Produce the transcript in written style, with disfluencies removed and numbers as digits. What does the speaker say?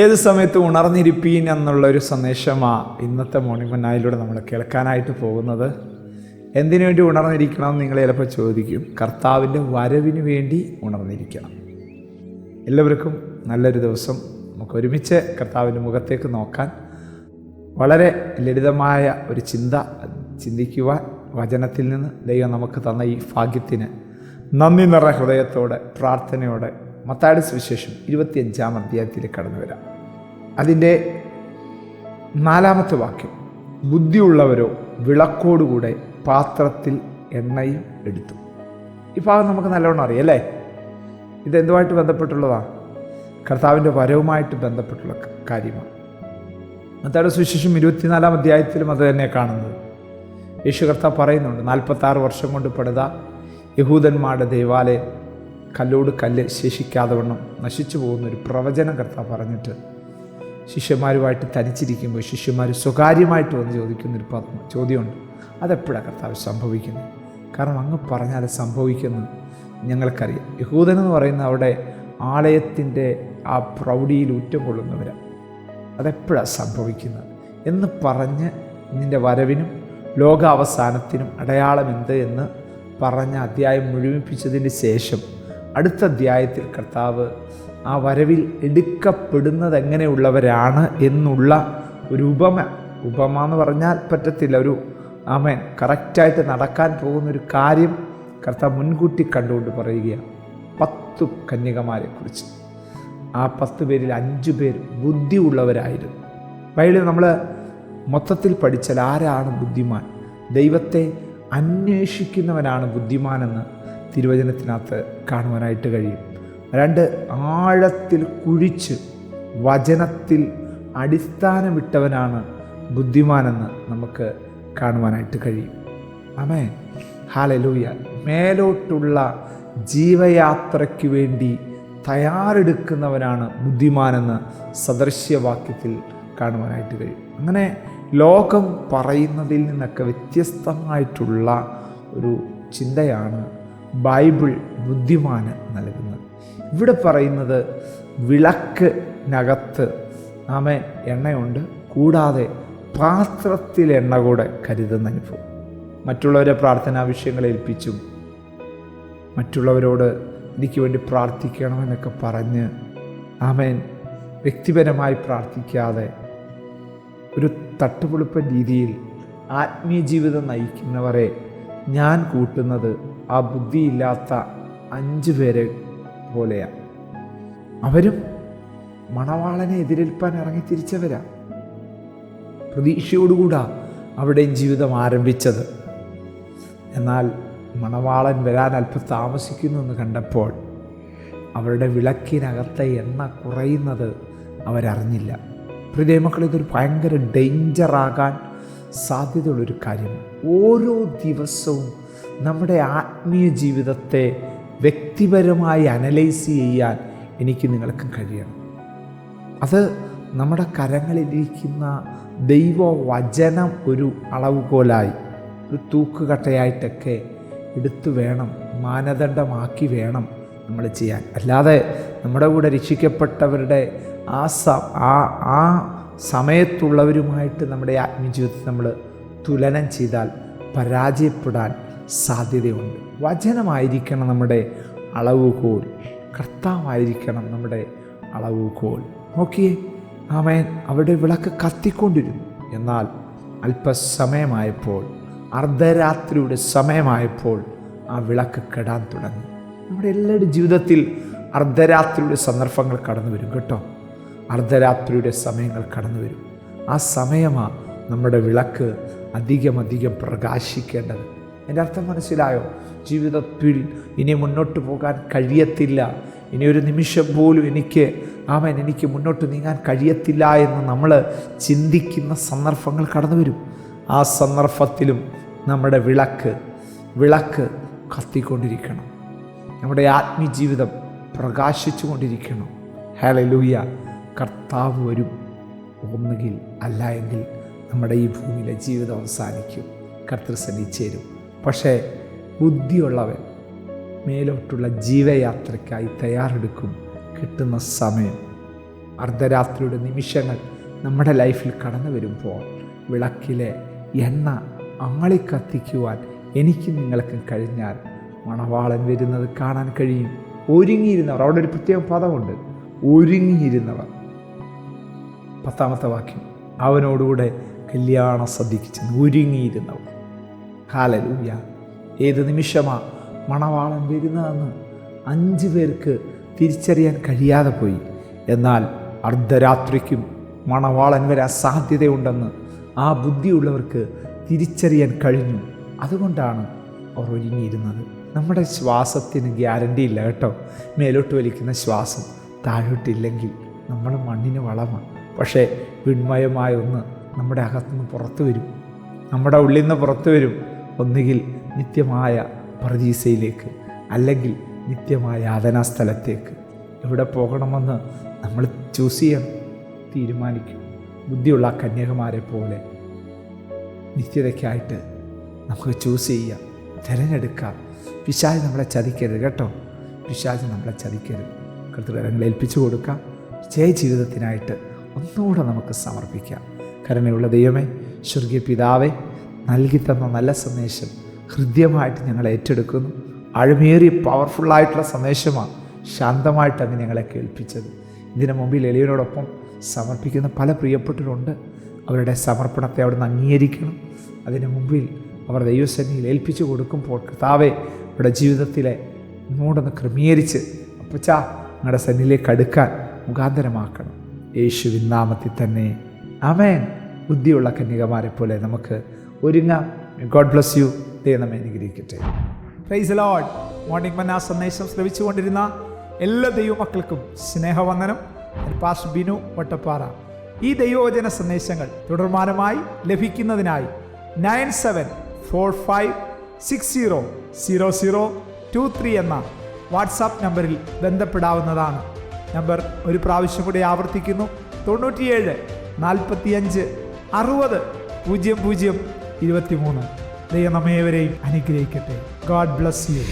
ഏത് സമയത്തും ഉണർന്നിരിപ്പീൻ എന്നുള്ളൊരു സന്ദേശമാണ് ഇന്നത്തെ മോർണിംഗ് മന്നായിലൂടെ നമ്മൾ കേൾക്കാനായിട്ട് പോകുന്നത്. എന്തിനു വേണ്ടി ഉണർന്നിരിക്കണം നിങ്ങൾ ചിലപ്പോൾ ചോദിക്കും. കർത്താവിൻ്റെ വരവിന് വേണ്ടി ഉണർന്നിരിക്കണം. എല്ലാവർക്കും നല്ലൊരു ദിവസം. നമുക്ക് ഒരുമിച്ച് കർത്താവിൻ്റെ മുഖത്തേക്ക് നോക്കാൻ വളരെ ലളിതമായ ഒരു ചിന്തിക്കുവാൻ വചനത്തിൽ നിന്ന് ദൈവം നമുക്ക് തന്ന ഈ ഭാഗ്യത്തിന് നന്ദി നിറ ഹൃദയത്തോടെ പ്രാർത്ഥനയോടെ മത്തായിയുടെ സുവിശേഷം 25-ാം അധ്യായത്തിലേക്ക് കടന്നു വരാം. അതിൻ്റെ 4-ാമത്തെ വാക്യം, ബുദ്ധിയുള്ളവരോ വിളക്കോടുകൂടെ പാത്രത്തിൽ എണ്ണയും എടുത്തു. ഈ ഭാഗം നമുക്ക് നല്ലവണ്ണം അറിയാം അല്ലേ? ഇതെന്തുമായിട്ട് ബന്ധപ്പെട്ടുള്ളതാണ്? കർത്താവിൻ്റെ വരവുമായിട്ട് ബന്ധപ്പെട്ടുള്ള കാര്യമാണ്. മത്തായിയുടെ സുവിശേഷം 24-ാം അധ്യായത്തിലും അത് തന്നെ കാണുന്നത്. യേശു കർത്താവ് പറയുന്നുണ്ട്, 46 വർഷം കൊണ്ട് പണിത യഹൂദന്മാരുടെ ദേവാലയം കല്ലോട് കല്ല് ശേഷിക്കാതെ വണ്ണം നശിച്ചു പോകുന്നൊരു പ്രവചനം കർത്താവ് പറഞ്ഞിട്ട് ശിഷ്യന്മാരുമായിട്ട് തനിച്ചിരിക്കുമ്പോൾ ശിഷ്യന്മാർ സ്വകാര്യമായിട്ട് വന്ന് ചോദിക്കുന്നൊരു ചോദ്യമുണ്ട്. അതെപ്പോഴാണ് കർത്താവ് സംഭവിക്കുന്നത്? കാരണം അങ്ങ് പറഞ്ഞാൽ സംഭവിക്കുന്നത് ഞങ്ങൾക്കറിയാം. യഹൂദനെന്ന് പറയുന്ന അവിടെ ആലയത്തിൻ്റെ ആ പ്രൗഢിയിൽ ഊറ്റം കൊള്ളുന്നവരാണ്. അതെപ്പോഴാണ് സംഭവിക്കുന്നത് എന്ന് പറഞ്ഞ് നിൻ്റെ വരവിനും ലോകാവസാനത്തിനും അടയാളം എന്ത് എന്ന് പറഞ്ഞ അധ്യായം മുഴുമിപ്പിച്ചതിന് ശേഷം അടുത്ത അധ്യായത്തിൽ കർത്താവ് ആ വരവിൽ എടുക്കപ്പെടുന്നത് എങ്ങനെയുള്ളവരാണ് എന്നുള്ള ഒരു ഉപമ എന്ന് പറഞ്ഞാൽ പറ്റത്തില്ല, ഒരു കറക്റ്റായിട്ട് നടക്കാൻ പോകുന്നൊരു കാര്യം കർത്താവ് മുൻകൂട്ടി കണ്ടുകൊണ്ട് പറയുകയാണ്. 10 കന്യകമാരെക്കുറിച്ച്. ആ 10 പേരിൽ 5 പേർ ബുദ്ധിയുള്ളവരായിരുന്നു. ബൈബിളിൽ നമ്മൾ മൊത്തത്തിൽ പഠിച്ചാൽ ആരാണ് ബുദ്ധിമാൻ? ദൈവത്തെ അന്വേഷിക്കുന്നവനാണ് ബുദ്ധിമാനെന്ന് തിരുവചനത്തിനകത്ത് കാണുവാനായിട്ട് കഴിയും. 2, ആഴത്തിൽ കുഴിച്ച് വചനത്തിൽ അടിസ്ഥാനമിട്ടവനാണ് ബുദ്ധിമാനെന്ന് നമുക്ക് കാണുവാനായിട്ട് കഴിയും. ആമേൻ, ഹല്ലേലൂയ. മേലോട്ടുള്ള ജീവയാത്രയ്ക്ക് വേണ്ടി തയ്യാറെടുക്കുന്നവനാണ് ബുദ്ധിമാനെന്ന് സദൃശ്യവാക്യത്തിൽ കാണുവാനായിട്ട് കഴിയും. അങ്ങനെ ലോകം പറയുന്നതിൽ നിന്നൊക്കെ വ്യത്യസ്തമായിട്ടുള്ള ഒരു ചിന്തയാണ് ബൈബിൾ ബുദ്ധിമാന് നൽകുന്നത്. ഇവിടെ പറയുന്നത് വിളക്കിനകത്ത് എണ്ണയുണ്ട്, കൂടാതെ പാത്രത്തിൽ എണ്ണ കൂടെ കരുതുന്ന അനുഭവം. മറ്റുള്ളവരെ പ്രാർത്ഥനാ വിഷയങ്ങളെ ഏൽപ്പിച്ചും മറ്റുള്ളവരോട് എനിക്ക് വേണ്ടി പ്രാർത്ഥിക്കണമെന്നൊക്കെ പറഞ്ഞ് വ്യക്തിപരമായി പ്രാർത്ഥിക്കാതെ ഒരു തട്ടുപൊളിപ്പൻ രീതിയിൽ ആത്മീയ ജീവിതം നയിക്കുന്നവരെ ഞാൻ കൂട്ടുന്നത് ആ ബുദ്ധിയില്ലാത്ത 5 പേരെ പോലെയാണ്. അവരും മണവാളനെ എതിരേൽപ്പാൻ ഇറങ്ങി തിരിച്ചവരാ. പ്രതീക്ഷയോടുകൂടാ അവിടെയും ജീവിതം ആരംഭിച്ചത്. എന്നാൽ മണവാളൻ വരാൻ അല്പം താമസിക്കുന്നു എന്ന് കണ്ടപ്പോൾ അവരുടെ വിളക്കിനകത്തെ എണ്ണ കുറയുന്നത് അവരറിഞ്ഞില്ല. പ്രിയമക്കൾ, ഇതൊരു ഭയങ്കര ഡേഞ്ചറാകാൻ സാധ്യതയുള്ളൊരു കാര്യമാണ്. ഓരോ ദിവസവും നമ്മുടെ ആത്മീയ ജീവിതത്തെ വ്യക്തിപരമായി അനലൈസ് ചെയ്യാൻ എനിക്ക് നിങ്ങൾക്കും കഴിയണം. അത് നമ്മുടെ കരങ്ങളിലിരിക്കുന്ന ദൈവവചനം ഒരു അളവുകോലായി, ഒരു തൂക്കുകട്ടയായിട്ടൊക്കെ എടുത്തു വേണം, മാനദണ്ഡമാക്കി വേണം നമ്മൾ ചെയ്യാൻ. അല്ലാതെ നമ്മുടെ കൂടെ രക്ഷിക്കപ്പെട്ടവരുടെ ആ സമയത്തുള്ളവരുമായിട്ട് നമ്മുടെ ആത്മീയ ജീവിതത്തിൽ നമ്മൾ തുലനം ചെയ്താൽ പരാജയപ്പെടാൻ സാധ്യതയുണ്ട്. വചനമായിരിക്കണം നമ്മുടെ അളവുകോൽ, കർത്താവായിരിക്കണം നമ്മുടെ അളവുകോൽ. നോക്കിയേ, അവിടെ വിളക്ക് കത്തിക്കൊണ്ടിരുന്നു. എന്നാൽ അല്പസമയമായപ്പോൾ, അർദ്ധരാത്രിയുടെ സമയമായപ്പോൾ ആ വിളക്ക് കെടാൻ തുടങ്ങി. നമ്മുടെ എല്ലാവരുടെ ജീവിതത്തിൽ അർദ്ധരാത്രിയുടെ സന്ദർഭങ്ങൾ കടന്നു വരും കേട്ടോ. അർദ്ധരാത്രിയുടെ സമയങ്ങൾ കടന്നു വരും. ആ സമയമാണ് നമ്മുടെ വിളക്ക് അധികം പ്രകാശിക്കേണ്ടത്. എൻ്റെ അർത്ഥം മനസ്സിലായോ? ജീവിതത്തിൽ ഇനി മുന്നോട്ട് പോകാൻ കഴിയത്തില്ല, ഇനി ഒരു നിമിഷം പോലും എനിക്ക് മുന്നോട്ട് നീങ്ങാൻ കഴിയത്തില്ല എന്ന് നമ്മൾ ചിന്തിക്കുന്ന സന്ദർഭങ്ങൾ കടന്നു വരും. ആ സന്ദർഭത്തിലും നമ്മുടെ വിളക്ക് കത്തിക്കൊണ്ടിരിക്കണം. നമ്മുടെ ആത്മീയ ജീവിതം പ്രകാശിച്ചു കൊണ്ടിരിക്കണം. ഹല്ലേലൂയ. കർത്താവ് വരും. ഒന്നുകിൽ അല്ല എങ്കിൽ നമ്മുടെ ഈ ഭൂമിയിലെ ജീവിതം അവസാനിക്കും, കർത്തൃസന്നിധി ചേരും. പക്ഷേ ബുദ്ധിയുള്ളവൻ മേലോട്ടുള്ള ജീവയാത്രയ്ക്കായി തയ്യാറെടുക്കും. കിട്ടുന്ന സമയം അർദ്ധരാത്രിയുടെ നിമിഷങ്ങൾ നമ്മുടെ ലൈഫിൽ കടന്നു വരുമ്പോൾ വിളക്കിലെ എണ്ണ ആളിക്കത്തിക്കുവാൻ എനിക്ക് നിങ്ങൾക്കും കഴിഞ്ഞാൽ മണവാളൻ വരുന്നത് കാണാൻ കഴിയും. ഒരുങ്ങിയിരുന്നവർ, അവിടെ ഒരു പ്രത്യേക പദമുണ്ട്, ഒരുങ്ങിയിരുന്നവർ. 10ാമത്തെ വാക്യം, അവനോടുകൂടെ കല്യാണ സദ്യക്ക് ചെന്ന് ഒരുങ്ങിയിരുന്നവർ. ഹല്ലേലൂയ. ഏത് നിമിഷമാ മണവാളൻ വരുന്നതെന്ന് 5 പേർക്ക് തിരിച്ചറിയാൻ കഴിയാതെ പോയി. എന്നാൽ അർദ്ധരാത്രിക്കും മണവാളൻ വരാൻ സാധ്യതയുണ്ടെന്ന് ആ ബുദ്ധിയുള്ളവർക്ക് തിരിച്ചറിയാൻ കഴിഞ്ഞു. അതുകൊണ്ടാണ് അവർ ഒരുങ്ങിയിരുന്നത്. നമ്മുടെ ശ്വാസത്തിന് ഗ്യാരണ്ടി ഇല്ല കേട്ടോ. മേലോട്ട് വലിക്കുന്ന ശ്വാസം താഴോട്ടില്ലെങ്കിൽ നമ്മൾ മണ്ണിന് വളമാണ്. പക്ഷേ വിൺമയമായ ഒന്ന് നമ്മുടെ അകത്തുനിന്ന് പുറത്തു വരും, നമ്മുടെ ഉള്ളിൽ നിന്ന് പുറത്തു വരും. ഒന്നുകിൽ നിത്യമായ പറുദീസയിലേക്ക്, അല്ലെങ്കിൽ നിത്യമായ യാതനാസ്ഥലത്തേക്ക്. എവിടെ പോകണമെന്ന് നമ്മൾ ചൂസ് ചെയ്യണം, തീരുമാനിക്കും. ബുദ്ധിയുള്ള കന്യകമാരെ പോലെ നിത്യതയ്ക്കായിട്ട് നമുക്ക് ചൂസ് ചെയ്യാം, തിരഞ്ഞെടുക്കാം. പിശാച് നമ്മളെ ചതിക്കരുത് കേട്ടോ, പിശാച് നമ്മളെ ചതിക്കരുത്. കർത്തൃകരങ്ങളെ ഏൽപ്പിച്ചു കൊടുക്കാം. ജയ ജീവിതത്തിനായിട്ട് ഒന്നുകൂടെ നമുക്ക് സമർപ്പിക്കാം. കരുണയുള്ള ദൈവമേ, സ്വർഗീയ പിതാവേ, നൽകി തന്ന നല്ല സന്ദേശം ഹൃദ്യമായിട്ട് ഞങ്ങൾ ഏറ്റെടുക്കുന്നു. ആഴമേറിയ പവർഫുള്ളായിട്ടുള്ള സന്ദേശമാണ്. ശാന്തമായിട്ട് അങ്ങ് ഞങ്ങളെ കേൾപ്പിച്ചത്. ഇതിനു മുമ്പിൽ എളിയനോടൊപ്പം സമർപ്പിക്കുന്ന പല പ്രിയപ്പെട്ടവരുണ്ട്. അവരുടെ സമർപ്പണത്തെ അവിടുന്ന് അംഗീകരിക്കണം. അതിനു മുമ്പിൽ അവർ ദൈവസന്നിധിയിൽ ഏൽപ്പിച്ചു കൊടുക്കുമ്പോൾ കർത്താവേ, അവരുടെ ജീവിതത്തിലെ ഇങ്ങോട്ടൊന്ന് ക്രമീകരിച്ച് അപ്പച്ചാ നിങ്ങളുടെ സന്നിധിയിലേക്ക് അടുക്കാൻ മുഖാന്തരമാക്കണം. യേശുവിൻ നാമത്തിൽ തന്നെ ആമേൻ. ബുദ്ധിയുള്ള കന്യകമാരെ പോലെ നമുക്ക് ഒരുങ്ങാം. God bless you. ദൈവം നമ്മെ അനുഗ്രഹിക്കട്ടെ. Praise the Lord. മോർണിംഗ് മന്ന സന്ദേശം ശ്രവിച്ചുകൊണ്ടിരുന്ന എല്ലാ ദൈവമക്കൾക്കും സ്നേഹവന്ദനം. പാസ്റ്റർ ബിനു വട്ടപ്പാറ. ഈ ദൈവവചന സന്ദേശങ്ങൾ തുടർമാനമായി ലഭിക്കുന്നതിനായി 9745600023 എന്ന വാട്സാപ്പ് നമ്പറിൽ ബന്ധപ്പെടാവുന്നതാണ്. നമ്പർ ഒരു പ്രാവശ്യം കൂടി ആവർത്തിക്കുന്നു: 97 45 60 00 23. ദൈവം നമ്മേവരെയും അനുഗ്രഹിക്കട്ടെ. God bless you.